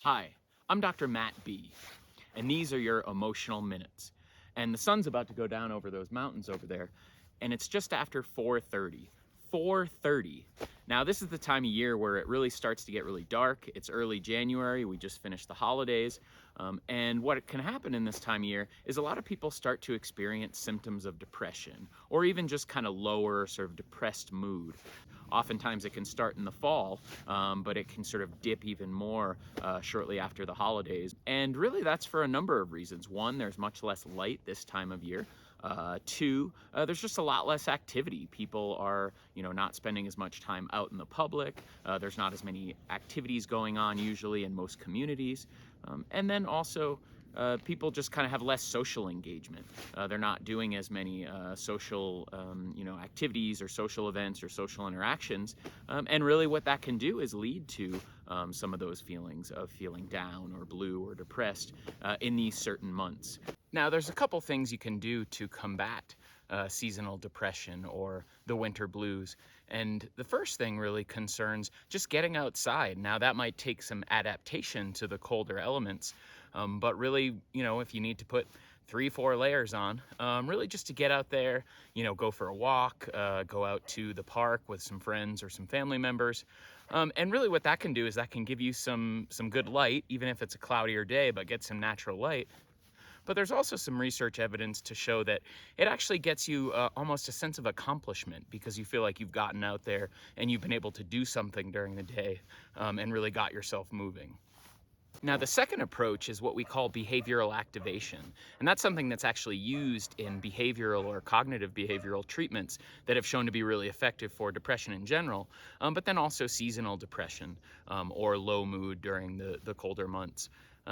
Hi, I'm Dr. Matt B, and these are your emotional minutes. And the sun's about to go down over those mountains over there, and it's just after 4:30. 4:30. Now, this is the time of year where it really starts to get really dark. It's early January. We just finished the holidays. And what can happen in this time of year is a lot of people start to experience symptoms of depression or even just kind of lower, sort of depressed mood. Oftentimes it can start in the fall, but it can sort of dip even more shortly after the holidays. And really that's for a number of reasons. One, there's much less light this time of year. Two, there's just a lot less activity. People are, not spending as much time out in the public. There's not as many activities going on usually in most communities. And then also, people just kind of have less social engagement. They're not doing as many social, activities or social events or social interactions. And really what that can do is lead to some of those feelings of feeling down or blue or depressed in these certain months. Now, there's a couple things you can do to combat seasonal depression or the winter blues. And the first thing really concerns just getting outside. Now, that might take some adaptation to the colder elements, but really, if you need to put 3-4 layers on, really just to get out there, go for a walk, go out to the park with some friends or some family members. And really what that can do is that can give you some good light, even if it's a cloudier day, but get some natural light. But there's also some research evidence to show that it actually gets you almost a sense of accomplishment because you feel like you've gotten out there and you've been able to do something during the day and really got yourself moving. Now, the second approach is what we call behavioral activation. And that's something that's actually used in behavioral or cognitive behavioral treatments that have shown to be really effective for depression in general, but then also seasonal depression or low mood during the colder months.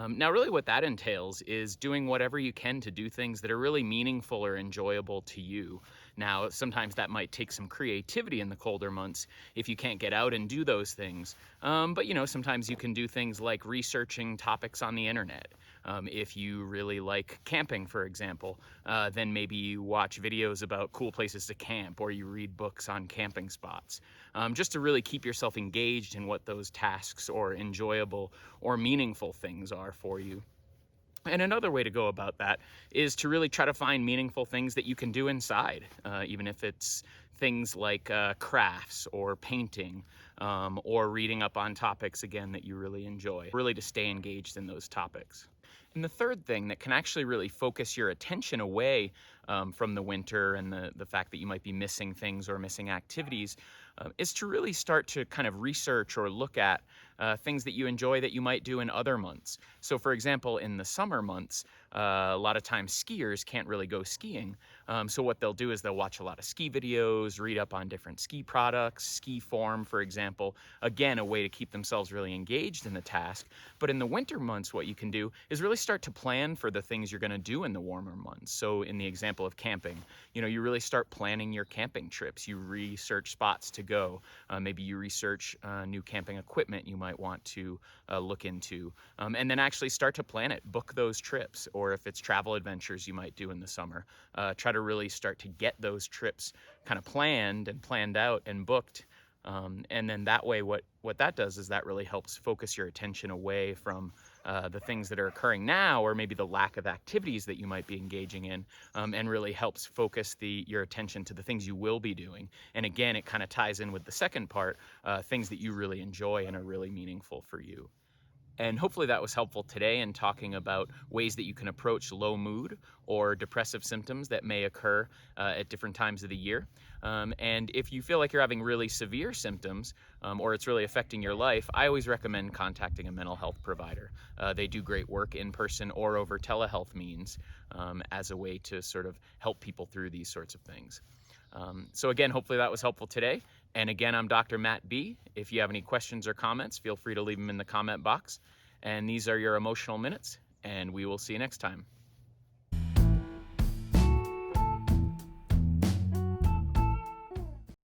Now, really what that entails is doing whatever you can to do things that are really meaningful or enjoyable to you. Now, sometimes that might take some creativity in the colder months if you can't get out and do those things. But sometimes you can do things like researching topics on the internet. If you really like camping, for example, then maybe you watch videos about cool places to camp or you read books on camping spots, just to really keep yourself engaged in what those tasks or enjoyable or meaningful things are for you. And another way to go about that is to really try to find meaningful things that you can do inside, even if it's things like crafts or painting or reading up on topics, again, that you really enjoy, really to stay engaged in those topics. And the third thing that can actually really focus your attention away from the winter and the fact that you might be missing things or missing activities is to really start to kind of research or look at things that you enjoy that you might do in other months. So for example, in the summer months, a lot of times skiers can't really go skiing. So what they'll do is they'll watch a lot of ski videos, read up on different ski products, ski form, for example. Again, a way to keep themselves really engaged in the task. But in the winter months, what you can do is really start to plan for the things you're going to do in the warmer months. So in the example of camping, you really start planning your camping trips. You research spots to go. Maybe you research new camping equipment you might want to look into, and then actually start to plan it, book those trips, or if it's travel adventures you might do in the summer, try to really start to get those trips kind of planned out and booked. And then that way what that does is that really helps focus your attention away from the things that are occurring now, or maybe the lack of activities that you might be engaging in, and really helps focus your attention to the things you will be doing. And again, it kind of ties in with the second part, things that you really enjoy and are really meaningful for you. And hopefully that was helpful today in talking about ways that you can approach low mood or depressive symptoms that may occur at different times of the year. And if you feel like you're having really severe symptoms or it's really affecting your life, I always recommend contacting a mental health provider. They do great work in person or over telehealth means as a way to sort of help people through these sorts of things. So again, hopefully that was helpful today. And again, I'm Dr. Matt B. If you have any questions or comments, feel free to leave them in the comment box. And these are your emotional minutes, and we will see you next time.